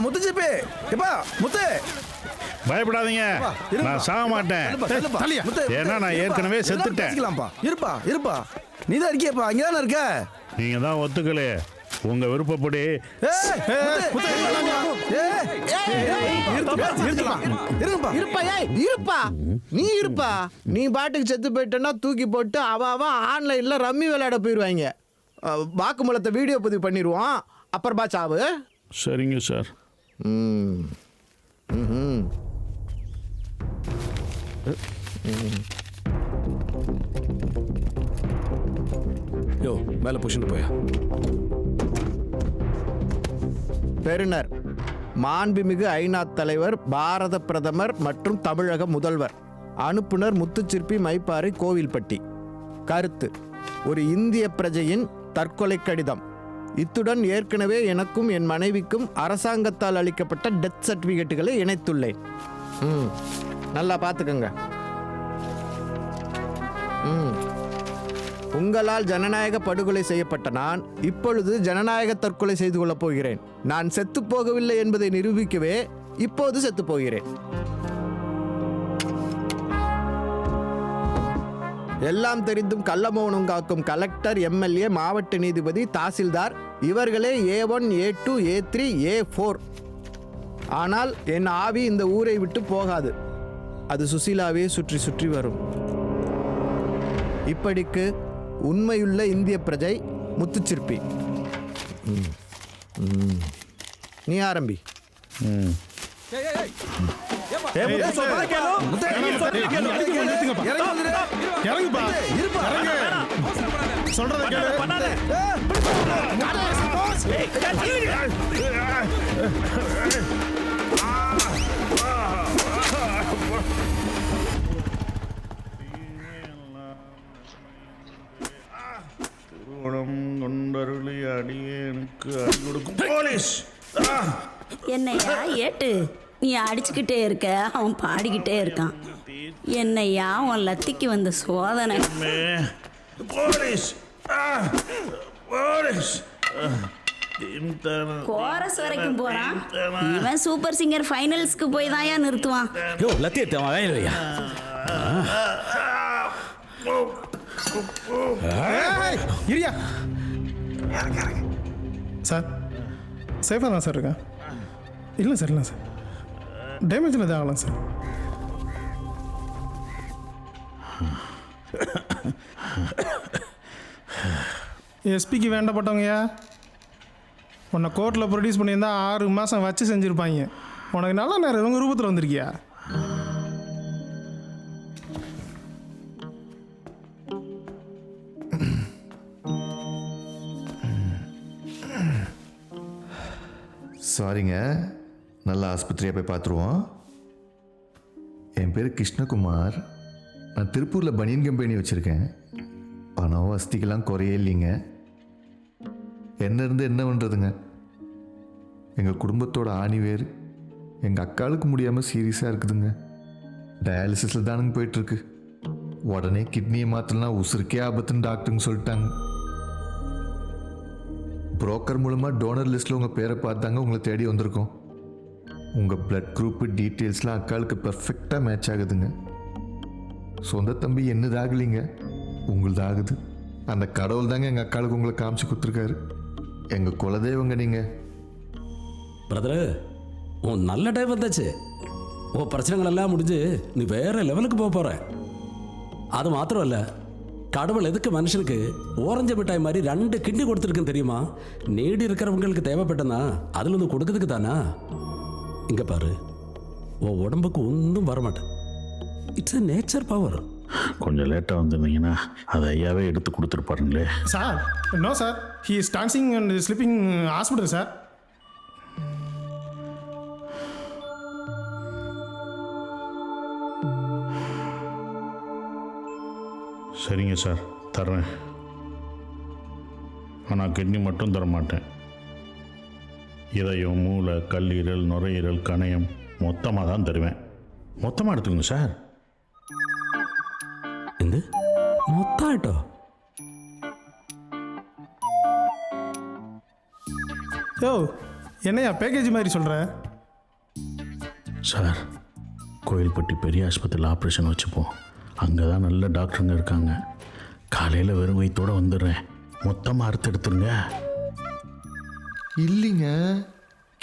முத்துச்சிப்பி எப்பா முத்து பயப்படாதீங்க, நான் சாக மாட்டேன். ஏன்னா நான் ஏற்கனவே செத்துட்டேன். இருப்பா இருப்பா, நீ தான் இருக்கியப்பா, இங்கே தானே இருக்க. நீங்க தான் ஒத்துக்கலே, உங்க விருப்பப்படி. நீ இருப்பா, நீ பாட்டுக்கு செத்து போயிட்டேன்னா தூக்கி போட்டு அவன் ஆன்லைன்ல ரம்மி விளையாட போயிடுவாங்க. வாக்குமூலத்தை வீடியோ பதிவு பண்ணிடுவான், அப்புறமா சாவு. சரிங்க சார். யோ மேல புஷிட்டு போயா. பெறுநர் மாண்புமிகு ஐநாத் தலைவர், பாரத பிரதமர் மற்றும் தமிழக முதல்வர். அனுப்புனர் முத்துச்சிற்பி, மைப்பாறை, கோவில்பட்டி. கருத்து: ஒரு இந்திய பிரஜையின் தற்கொலை கடிதம். இத்துடன் ஏற்கனவே எனக்கும் என் மனைவிக்கும் அரசாங்கத்தால் அளிக்கப்பட்ட டெத் சர்டிபிகேட்டுகளை இணைத்துள்ளேன். நல்லா பார்த்துக்கங்க. உங்களால் ஜனநாயக படுகொலை செய்யப்பட்ட நான் இப்பொழுது ஜனநாயக தற்கொலை செய்து கொள்ளப் போகிறேன். நான் செத்து போகவில்லை என்பதை நிரூபிக்கவே இப்போது செத்து போகிறேன். எல்லாம் தெரிந்தும் கள்ளமௌனம் காக்கும் கலெக்டர், எம்எல்ஏ, மாவட்ட நீதிபதி, தாசில்தார் இவர்களே A1, A2, A3, A4. ஆனால் என் ஆவி இந்த ஊரை விட்டு போகாது. அது சுசீலாவே சுற்றி சுற்றி வரும். இப்படிக்கு உண்மையுள்ள இந்திய பிரஜை முத்துச்சிற்பி. நீ ஆரம்பி. கொண்டருளி அடியேனுக்கு அடி கொடுக்கும் போலீஸ். என்னையா ஏட்டு, நீ அடிச்சுக்கிட்டே இருக்க, அவன் பாடிக்கிட்டே இருக்கான். என்னையா உன் லத்திக்கு வந்த சோதனை. Police police. கோரஸ் வரைக்கும் போறான். இவன் சூப்பர் சிங்கர் ஃபைனல்ஸ்க்கு போய் தான் ஏன் நிறுத்துவான். யோ லத்தி எடுத்து வேலை வையா. இரியா சார், சேஃபாக தான் சார் இருக்கேன். இல்லை சார், இல்லை சார், டேமேஜில் தான் ஆகலாம் சார். எஸ்பிக்கு வேண்டப்பட்டவங்கயா, உன்னை கோர்ட்டில் ப்ரொடியூஸ் பண்ணியிருந்தா 6 மாதம் வச்சு செஞ்சுருப்பாங்க. உனக்கு நல்ல நேரம் இவங்க ரூபத்தில் வந்திருக்கியா? சாரிங்க, நல்ல ஆஸ்பத்திரியாக போய் பார்த்துருவோம். என் பேர் கிருஷ்ணகுமார். நான் திருப்பூரில் பனியன் கம்பெனி வச்சுருக்கேன். பணம் வசதிக்கெல்லாம் குறையே இல்லைங்க. என்ன இருந்து என்ன பண்ணுறதுங்க, எங்கள் குடும்பத்தோட ஆணிவேர் எங்கள் அக்காளுக்கு முடியாமல் சீரியஸாக இருக்குதுங்க. டயாலிசிஸில் தானுங்க போயிட்டுருக்கு. உடனே கிட்னியை மாற்றலாம் உசுருக்கே ஆபத்துன்னு டாக்டருங்க சொல்லிட்டாங்க. புரோக்கர் மூலமாக டோனர் லிஸ்ட்டில் உங்கள் பேரை பார்த்தாங்க, உங்களை தேடி வந்திருக்கோம். உங்கள் பிளட் குரூப்பு டீட்டெயில்ஸ்லாம் அக்காளுக்கு பர்ஃபெக்டாக மேட்ச் ஆகுதுங்க. சொந்த தம்பி என்னதாகலிங்க, உங்களுதாகுது. அந்த கடவுள் தாங்க எங்கள் அக்காளுக்கு உங்களை காமிச்சு கொடுத்துருக்காரு. எங்கள் குலதெய்வங்க நீங்கள். பிரதரு, உன் நல்ல டைம் வந்தாச்சு. உன் பிரச்சனைகள் எல்லாம் முடிஞ்சு நீ வேற லெவலுக்கு போக போற. அது மாத்திரம் இல்லை, கடவுள் எதுக்கு மனுஷனுக்கு ஓரஞ்ச மிட்டாய் மாதிரி 2 கிண்டி கொடுத்துருக்குன்னு தெரியுமா? நீடி இருக்கிறவங்களுக்கு தேவைப்பட்டனா அதுல இருந்து கொடுக்கறதுக்கு தானா? இங்க பாரு, உன் உடம்புக்கு ஒன்றும் வரமாட்டேன். It's a nature power. கொஞ்சம் லேட்டாக வந்திருந்தீங்கன்னா அதை ஐயாவே எடுத்து கொடுத்துருப்பாருங்களே. Sir, no sir, he is dancing and sleeping hospital sir. சரிங்க சார், தர்றேன். ஆனால் கிட்னி மட்டும் தர மாட்டேன். இதயம், மூளை, கல்லீரல், நுரையீரல், கணையம் மொத்தமாக தான் தருவேன். மொத்தமாக எடுத்துக்கோங்க சார். എന്ത് മൊത്തമായിട്ടോ? யோ, என்னையா பேக்கேஜ் மாதிரி சொல்கிற? சார் கோயில்பட்டி பெரிய ஆஸ்பத்திரியில் ஆப்ரேஷன் வச்சுப்போம். அங்கே தான் நல்ல டாக்டருங்க இருக்காங்க. காலையில் வெறும் வயிற்றோடு வந்துடுறேன். மொத்தமாக அறுத்து எடுத்துருங்க. இல்லைங்க,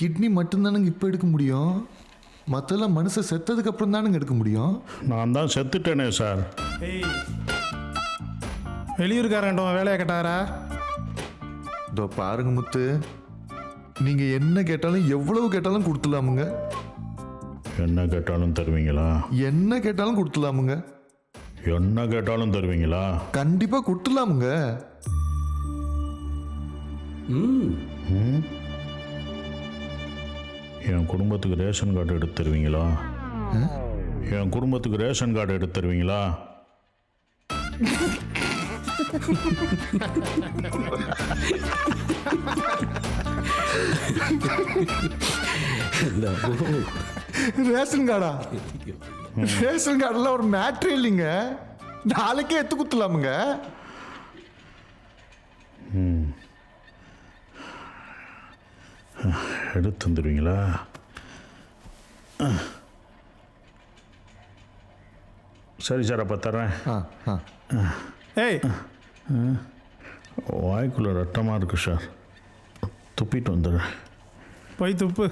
கிட்னி மட்டும்தானுங்க இப்போ எடுக்க முடியும். மற்றெல்லாம் மனுஷன் செத்ததுக்கு அப்புறம் தானுங்க எடுக்க முடியும். நான் தான் செத்துட்டேனே சார். ஏய், வெளியூருக்காரன்ட்ட வேலையை கேட்டாரா? இதோ பாருங்க முத்து, நீங்கள் என்ன கேட்டாலும் எவ்வளவு கேட்டாலும் கொடுத்துலாமுங்க. என்ன கேட்டாலும் தருவீங்களா? என்ன கேட்டாலும் கொடுத்துலாமுங்க. என்ன கேட்டாலும் தருவீங்களா? கண்டிப்பாக கொடுத்துலாமுங்க. என் குடும்பத்துக்கு ரேஷன் கார்டு எடுத்து தருவீங்களா? என் குடும்பத்துக்கு ரேஷன் கார்டு எடுத்து தருவீங்களா? ரேஷன் கார்டா? ரேஷன் கார்டில் ஒரு மேட்ரு இல்லைங்க. நாளைக்கே எடுத்து கொடுத்துலாமுங்க. எடுத்து தந்துடுவீங்களா? சரி சார், அப்போ தர்றேன். ஏய், வாய்க்குள்ள ரத்தமாக இருக்குது சார். துப்பிட்டு வந்துடுறேன். போய் துப்பு.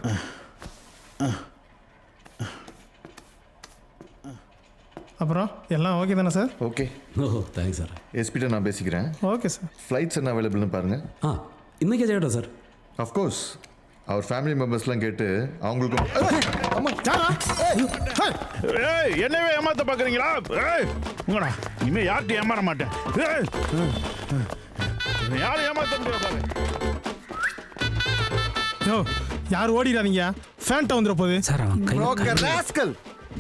அப்புறம் எல்லாம் ஓகே தானே சார்? ஓகே, ஓ தேங்க்ஸ் சார். எஸ்பிட்ட நான் பேசிக்கிறேன். Okay sir. ஃப்ளைட்ஸ் என்ன அவைலபிள்னு பாருங்கள். ஆ இன்னைக்கே செய்யட்டும் சார். அஃப்கோர்ஸ் அவர் ஃபேமிலி மெம்பர்ஸ்லாம் கேட்டு அவங்களுக்கும். ஏய், என்னவே ஏமாத்த பார்க்குறீங்களா? உங்கடா இனிமேல் யார்கிட்ட ஏமாற மாட்டேன். யாரும் ஏமாத்த முடியாது பாரு. யோ, யார் ஓடிடாதீங்க, ஃபேன்ட்ட வந்துட போகுது. சார் அவன் புரோக்கர் ராஸ்கல்,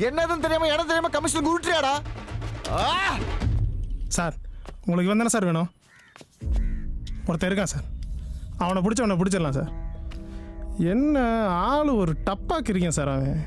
என்னதுன்னு தெரியாம இடம் தெரியாம கமிஷன் உருட்டுறியாடா? சார் உங்களுக்கு இவன் தானே சார் வேணும்? ஒருத்தன் இருக்கான் சார், அவனை பிடிச்சவனை பிடிச்சிடலாம் சார். என்ன ஆள் ஒரு டப்பாக்கு இருக்கேன் சார் அவன்.